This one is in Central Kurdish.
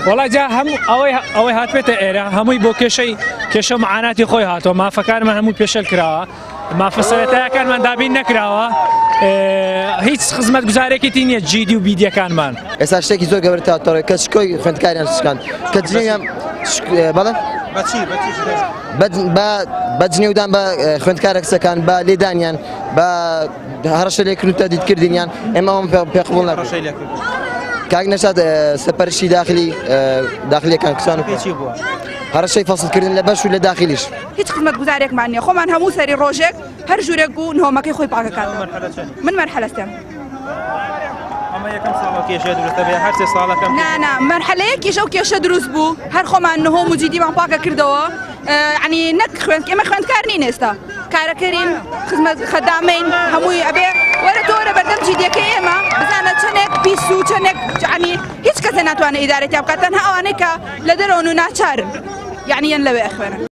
وڵای جا هەموو ئەوەی هاتبێتە ئێرە هەمووی بۆ کێشە معاناتی خۆی هاتەوە مافەکانمان هەموو پێشەل کراوە مافە سەرەتایەکانمان دابین نەکراوە هیچ خزمەت گوزارێکی نییە جیدی و بیدیەکانمان ئێستا شتێکی زۆر گەورەتە تۆڕێ کە شکۆی خوێندکاریان شکان کە جنێیان بەڵێ بە جنێودان بە خوێندکارە کچەکان بە لێدانیان بە هەڕەشە لێکردنە دیتکردنیان ئێمە پێقبوڵ نەکرد کاک نەشاد سەرپەرشتی داخلیەکان کچان و هەڕەشەی فەسڵکردن لە بەش و لە داخلیش هیچ خزمەت گوزارێکمان نییە خۆمان هەموو سەری ڕۆژێک هەر ژوورێک بوو نهۆمەکەی خۆی پاکەکات من مەرحەلەستم نا مەرحەلەیە کێشە و کێشە دروست بوو هەر خۆمان نهۆم و جیدیمان پاکە کردەوە ینی نەک ئێمە خوێندکار نین ئێستا کارەکەرین خزمەت خەدامین هەمووی ئەبێ وەرە تۆرە بەردەم جیدیەکەی ئێمە بزانە چەندێک پیس و چەندێک ینی هیچ کەسێ ناتوانێت ئیدارەتی بکات تەنها ئەوانەی کە لە دەرەوەن و ناچارن یعنی یەن لەوێ ئەخوێنن